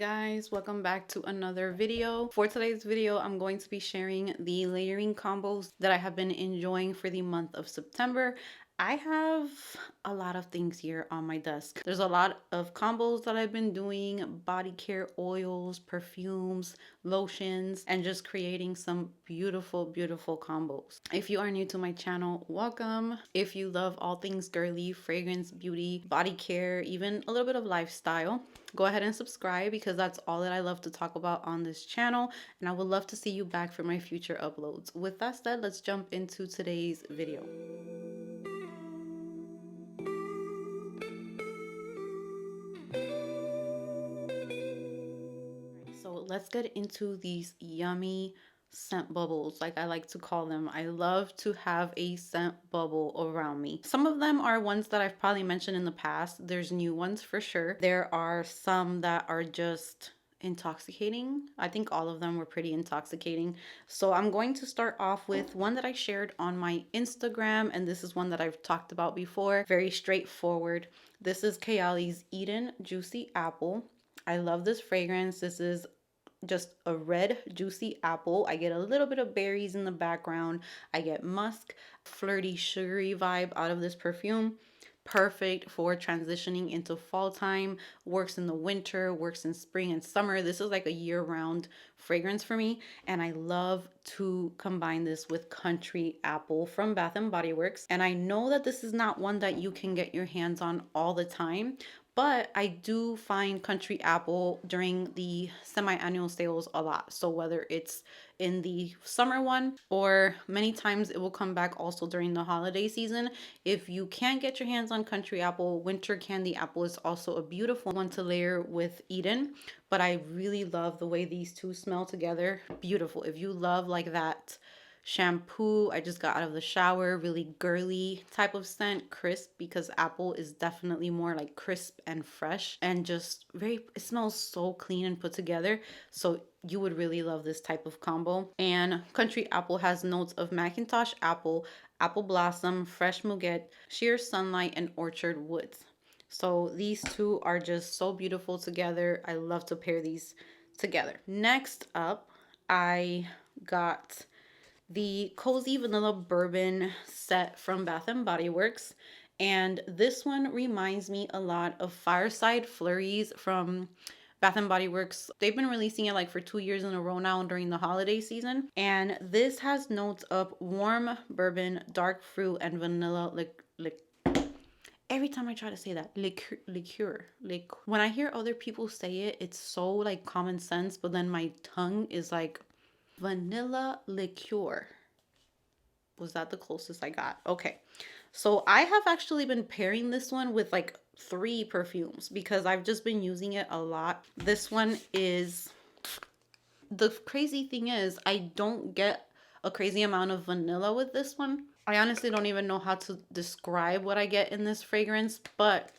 Guys, welcome back to another video. For today's video, I'm going to be sharing the layering combos that I have been enjoying for the month of September. I have a lot of things here on my desk. There's a lot of combos that I've been doing, body care oils, perfumes, lotions, and just creating some beautiful combos. If you are new to my channel, welcome. If you love all things girly, fragrance, beauty, body care, even a little bit of lifestyle, go ahead and subscribe because that's all that I love to talk about on this channel, and I would love to see you back for my future uploads. With that said, let's jump into today's video. So let's get into these yummy scent bubbles, like I like to call them. I love to have a scent bubble around me. Some of them are ones that I've probably mentioned in the past. There's new ones for sure. There are some that are just intoxicating. I think all of them were pretty intoxicating. So I'm going to start off with one that I shared on my Instagram, and this is one that I've talked about before. Very straightforward. This is Kayali's Eden Juicy Apple. I love this fragrance. This is just a red juicy apple. I get a little bit of berries in the background. I get musk, flirty, sugary vibe out of this perfume. Perfect for transitioning into fall time. Works in the winter, works in spring and summer. This is like a year-round fragrance for me, and I love to combine this with Country Apple from Bath and Body Works. And I know that this is not one that you can get your hands on all the time, but I do find Country Apple during the semi-annual sales a lot. So whether it's in the summer one, or many times it will come back also during the holiday season. If you can't get your hands on Country Apple, Winter Candy Apple is also a beautiful one to layer with Eden. But I really love the way these two smell together. Beautiful. If you love like that shampoo, I just got out of the shower, really girly type of scent, crisp, because apple is definitely more like crisp and fresh, and just very, it smells so clean and put together. So you would really love this type of combo. And Country Apple has notes of Macintosh apple, apple blossom, fresh muguet, sheer sunlight, and orchard woods. So these two are just so beautiful together. I love to pair these together. Next up, I got the Cozy Vanilla Bourbon set from Bath and Body Works. And this one reminds me a lot of Fireside Flurries from Bath and Body Works. They've been releasing it like for 2 years in a row now during the holiday season. And this has notes of warm bourbon, dark fruit, and vanilla every time I try to say that, liqueur. When I hear other people say it, it's so like common sense, but then my tongue is like vanilla liqueur. Was that the closest I got? Okay. So I have actually been pairing this one with like 3 perfumes because I've just been using it a lot. This one is, the crazy thing is I don't get a crazy amount of vanilla with this one. I honestly don't even know how to describe what I get in this fragrance, but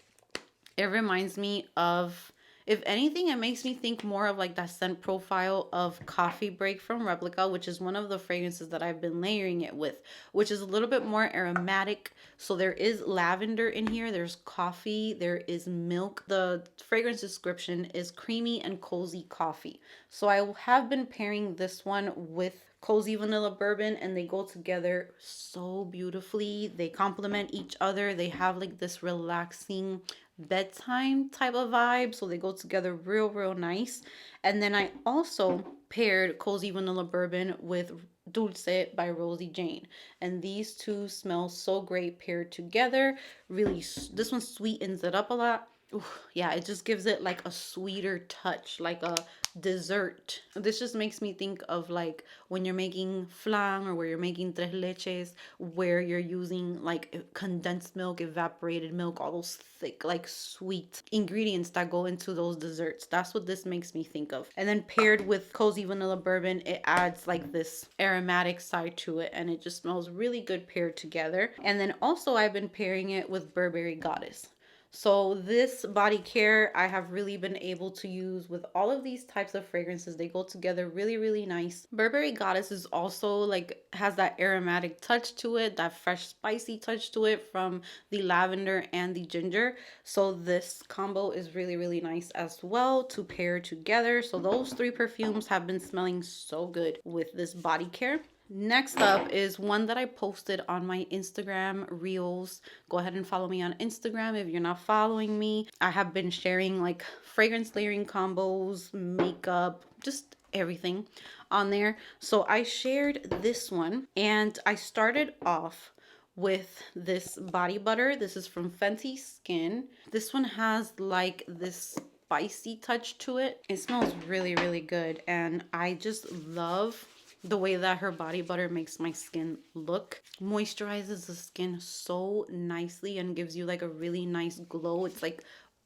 it reminds me of, if anything, it makes me think more of like that scent profile of Coffee Break from Replica, which is one of the fragrances that I've been layering it with, which is a little bit more aromatic. So there is lavender in here, there's coffee, there is milk. The fragrance description is creamy and cozy coffee. So I have been pairing this one with Cozy Vanilla Bourbon, and they go together so beautifully. They complement each other. They have like this relaxing bedtime type of vibe, so they go together real nice. And then I also paired Cozy Vanilla Bourbon with Dulce by Rosie Jane, and these two smell so great paired together. Really, this one sweetens it up a lot. Ooh, yeah, it just gives it like a sweeter touch, like a dessert. This just makes me think of like when you're making flan or where you're making tres leches, where you're using like condensed milk, evaporated milk, all those thick like sweet ingredients that go into those desserts. That's what this makes me think of. And then paired with Cozy Vanilla Bourbon, it adds like this aromatic side to it, and it just smells really good paired together. And then also I've been pairing it with Burberry Goddess. So this body care I have really been able to use with all of these types of fragrances. They go together really, really nice. Burberry Goddess is also like has that aromatic touch to it, that fresh spicy touch to it from the lavender and the ginger. So this combo is really, really nice as well to pair together. So those three perfumes have been smelling so good with this body care. Next up is one that I posted on my Instagram reels. Go ahead and follow me on Instagram if you're not following me. I have been sharing like fragrance layering combos, makeup, just everything on there. So I shared this one and I started off with this body butter. This is from Fenty Skin. This one has like this spicy touch to it. It smells really, really good. And I just love the way that her body butter makes my skin look. Moisturizes the skin so nicely and gives you like a really nice glow. It's like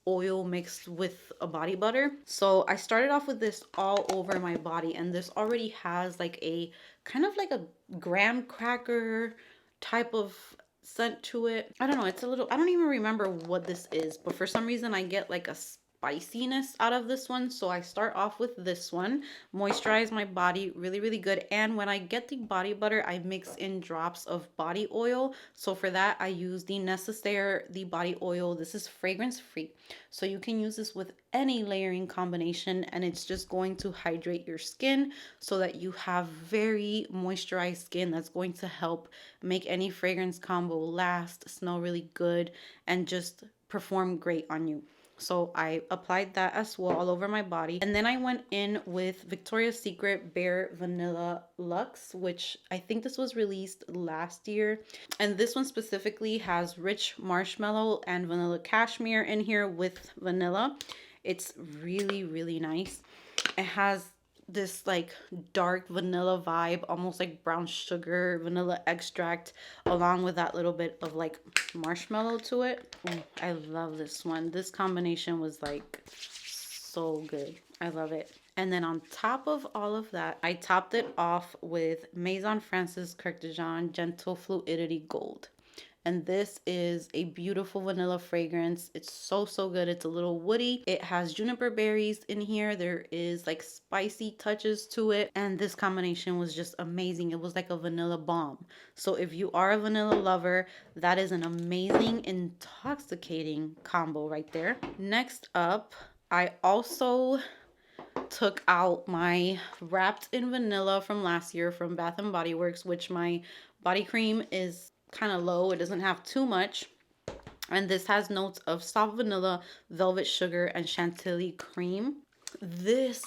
oil mixed with a body butter. So I started off with this all over my body, and this already has like a kind of like a graham cracker type of scent to it. I don't know, it's a little, I don't even remember what this is, but for some reason I get like a spiciness out of this one. So I start off with this one, moisturize my body really, really good. And when I get the body butter, I mix in drops of body oil. So for that, I use the Necessaire, the body oil. This is fragrance free, so you can use this with any layering combination, and it's just going to hydrate your skin so that you have very moisturized skin. That's going to help make any fragrance combo last, smell really good, and just perform great on you. So I applied that as well all over my body. And then I went in with Victoria's Secret Bare Vanilla Luxe, which I think this was released last year. And this one specifically has rich marshmallow and vanilla cashmere in here with vanilla. It's really, really nice. It has this like dark vanilla vibe, almost like brown sugar, vanilla extract, along with that little bit of like marshmallow to it. Ooh, I love this one. This combination was like so good. I love it. And then on top of all of that, I topped it off with Maison Francis Kirk de Jean Gentle Fluidity Gold. And this is a beautiful vanilla fragrance. It's so, so good. It's a little woody. It has juniper berries in here. There is like spicy touches to it. And this combination was just amazing. It was like a vanilla bomb. So if you are a vanilla lover, that is an amazing, intoxicating combo right there. Next up, I also took out my Wrapped in Vanilla from last year from Bath and Body Works, which my body cream is kind of low. It doesn't have too much. And this has notes of soft vanilla, velvet sugar, and chantilly cream. This,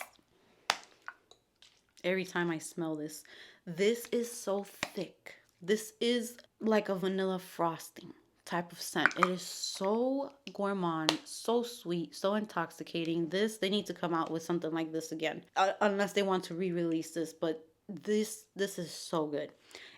every time I smell this, this is so thick. This is like a vanilla frosting type of scent. It is so gourmand, so sweet, so intoxicating. This, they need to come out with something like this again, unless they want to re-release this. But this is so good.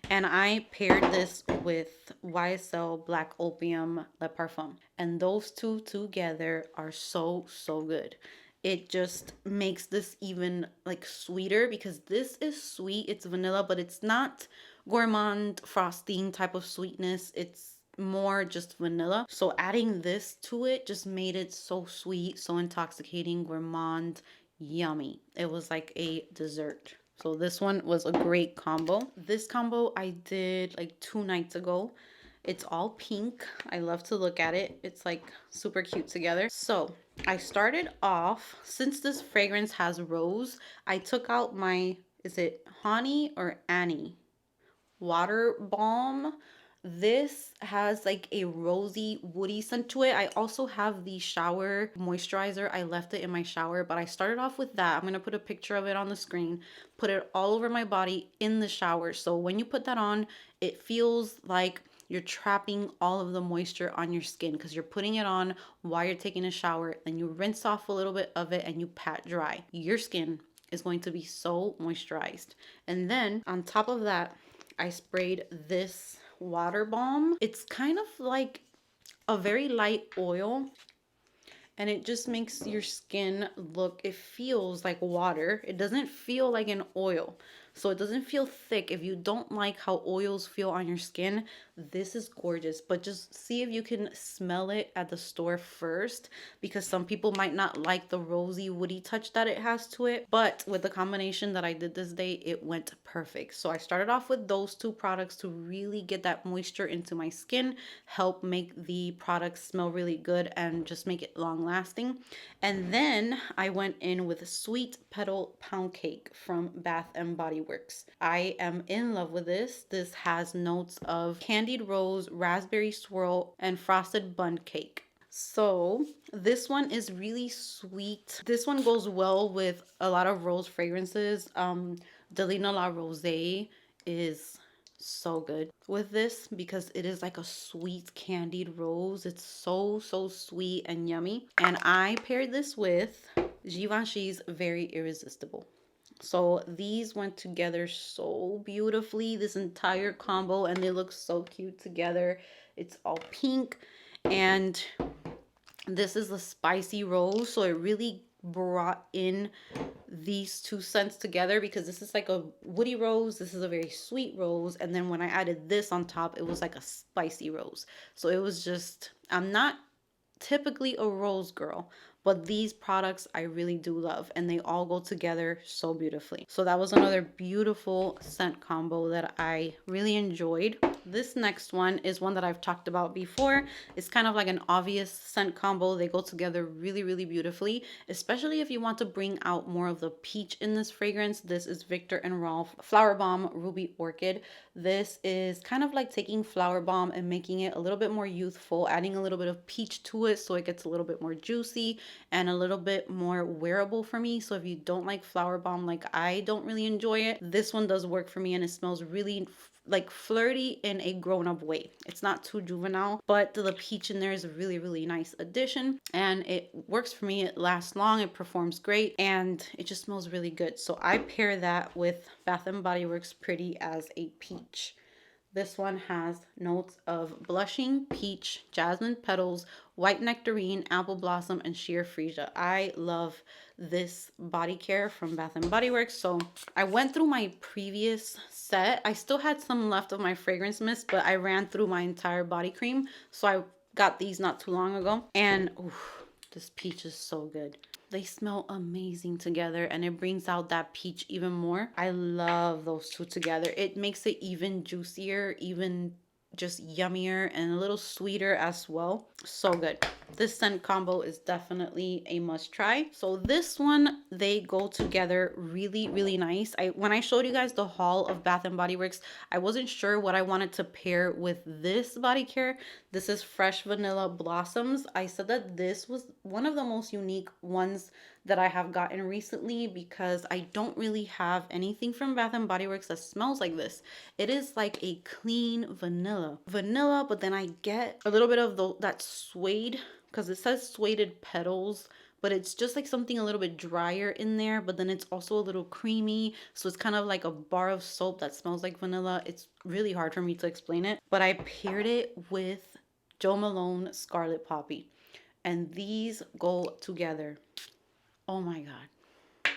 And I paired this with YSL Black Opium Le Parfum, and those two together are so, so good. It just makes this even like sweeter, because this is sweet, it's vanilla, but it's not gourmand frosting type of sweetness. It's more just vanilla. So adding this to it just made it so sweet, so intoxicating, gourmand, yummy. It was like a dessert. So this one was a great combo. This combo I did like 2 nights ago. It's all pink. I love to look at it. It's like super cute together. So I started off, since this fragrance has rose, I took out my, is it Honey or Annie? Water Balm. This has like a rosy, woody scent to it. I also have the shower moisturizer. I left it in my shower, but I started off with that. I'm going to put a picture of it on the screen, put it all over my body in the shower. So when you put that on, it feels like you're trapping all of the moisture on your skin, because you're putting it on while you're taking a shower. Then you rinse off a little bit of it and you pat dry. Your skin is going to be so moisturized. And then on top of that, I sprayed this water balm. It's kind of like a very light oil, and it just makes your skin look, it feels like water. It doesn't feel like an oil. so it doesn't feel thick. If you don't like how oils feel on your skin, this is gorgeous. But just see if you can smell it at the store first, because some people might not like the rosy woody touch that it has to it, but with the combination that I did this day, it went perfect. So I started off with those two products to really get that moisture into my skin, help make the product smell really good, and just make it long lasting. And then I went in with Sweet Petal Pound Cake from Bath and Body Works. I am in love with this. This has notes of candied rose, raspberry swirl, and frosted bun cake. So this one is really sweet. This one goes well with a lot of rose fragrances. Delina La Rose is so good with this because it is like a sweet candied rose. It's so sweet and yummy. And I paired this with Givenchy's Very Irresistible. So these went together so beautifully, this entire combo, and they look so cute together. It's all pink, and this is the spicy rose, so it really brought in these two scents together, because this is like a woody rose, this is a very sweet rose, and then when I added this on top, it was like a spicy rose. So it was just, I'm not typically a rose girl, but these products I really do love, and they all go together so beautifully. So that was another beautiful scent combo that I really enjoyed. This next one is one that I've talked about before. It's kind of like an obvious scent combo. They go together really beautifully, especially if you want to bring out more of the peach in this fragrance. This is Viktor and Rolf Flower Bomb Ruby Orchid. This is kind of like taking Flower Bomb and making it a little bit more youthful, adding a little bit of peach to it so it gets a little bit more juicy and a little bit more wearable for me. So if you don't like Flower Bomb, like I don't really enjoy it, this one does work for me, and it smells really like flirty in a grown-up way. It's not too juvenile, but the peach in there is a really nice addition, and it works for me. It lasts long, it performs great, and it just smells really good. So I pair that with Bath and Body Works Pretty as a Peach. This one has notes of blushing peach, jasmine petals, white nectarine, apple blossom, and sheer freesia. I love this body care from Bath and Body Works. So I went through my previous set. I still had some left of my fragrance mist, but I ran through my entire body cream. So I got these not too long ago, and oof, this peach is so good. They smell amazing together, and it brings out that peach even more. I love those two together. It makes it even juicier, even just yummier, and a little sweeter as well. So good. This scent combo is definitely a must try. So this one, they go together really nice. When I showed you guys the haul of Bath and Body Works, I wasn't sure what I wanted to pair with this body care. This is Fresh Vanilla Blossoms. I said that this was one of the most unique ones that I have gotten recently, because I don't really have anything from Bath and Body Works that smells like this. It is like a clean vanilla, but then I get a little bit of that suede, because it says suede petals, but it's just like something a little bit drier in there, but then it's also a little creamy. So it's kind of like a bar of soap that smells like vanilla. It's really hard for me to explain it, but I paired it with Jo Malone Scarlet Poppy, and these go together. Oh my God.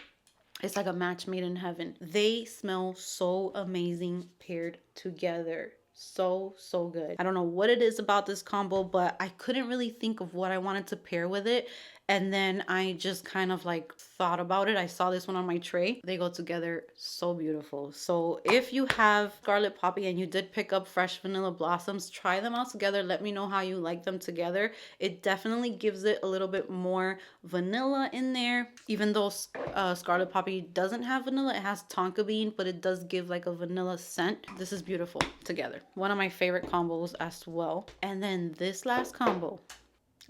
It's like a match made in heaven. They smell so amazing paired together. So good. I don't know what it is about this combo, but I couldn't really think of what I wanted to pair with it. And then I just kind of like thought about it. I saw this one on my tray. They go together so beautiful. So if you have Scarlet Poppy and you did pick up Fresh Vanilla Blossoms, try them out together. Let me know how you like them together. It definitely gives it a little bit more vanilla in there. Even though Scarlet Poppy doesn't have vanilla, it has tonka bean, but it does give like a vanilla scent. This is beautiful together. One of my favorite combos as well. And then this last combo,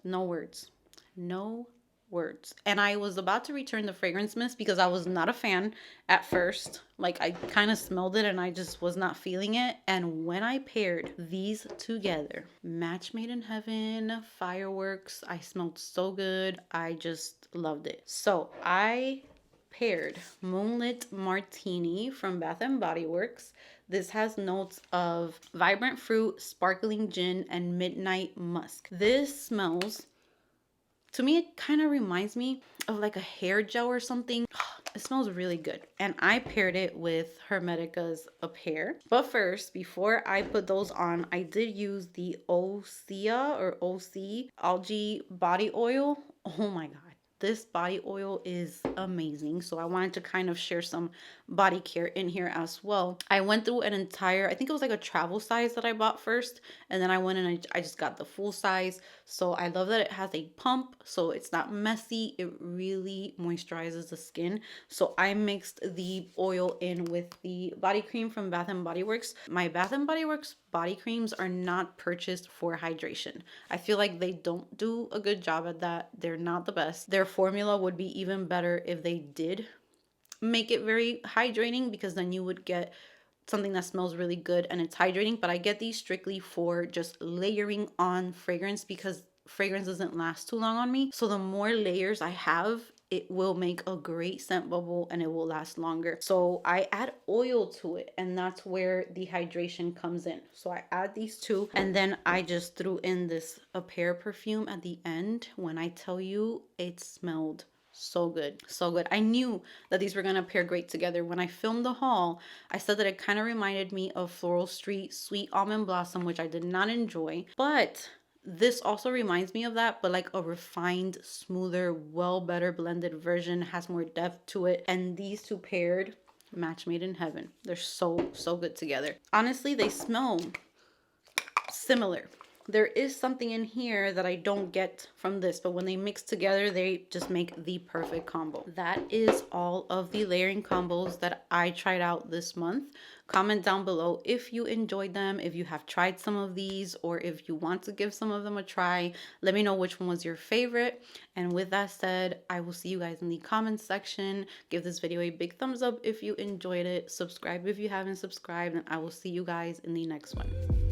no words. No words. And I was about to return the fragrance mist because I was not a fan at first. Like I kind of smelled it and I just was not feeling it. And when I paired these together, match made in heaven, fireworks, I smelled so good. I just loved it. So I paired Moonlit Martini from Bath and Body Works. This has notes of vibrant fruit, sparkling gin, and midnight musk. This smells, to me, it kind of reminds me of like a hair gel or something. It smells really good. And I paired it with Hermetica's A Pair. But first, before I put those on, I did use the Osea or OC algae body oil. Oh my God. This body oil is amazing. So I wanted to kind of share some body care in here as well. I went through an entire, I think it was like a travel size that I bought first. And then I went and I just got the full size. So I love that it has a pump. So it's not messy. It really moisturizes the skin. So I mixed the oil in with the body cream from Bath and Body Works. My Bath and Body Works body creams are not purchased for hydration. I feel like they don't do a good job at that. They're not the best. Their formula would be even better if they did make it very hydrating, because then you would get something that smells really good and it's hydrating. But I get these strictly for just layering on fragrance, because fragrance doesn't last too long on me. So the more layers I have, it will make a great scent bubble and it will last longer. So I add oil to it, and that's where the hydration comes in. So I add these two, and then I just threw in this A Pair perfume at the end. When I tell you, it smelled so good, so good. I knew that these were gonna pair great together. When I filmed the haul, I said that it kind of reminded me of Floral Street Sweet Almond Blossom, which I did not enjoy, but this also reminds me of that, but like a refined, smoother, well better blended version, has more depth to it. And these two paired, match made in heaven. They're so good together. Honestly, they smell similar. There is something in here that I don't get from this, but when they mix together, they just make the perfect combo. That is all of the layering combos that I tried out this month. Comment down below if you enjoyed them, if you have tried some of these, or if you want to give some of them a try. Let me know which one was your favorite. And with that said, I will see you guys in the comments section. Give this video a big thumbs up if you enjoyed it. Subscribe if you haven't subscribed, and I will see you guys in the next one.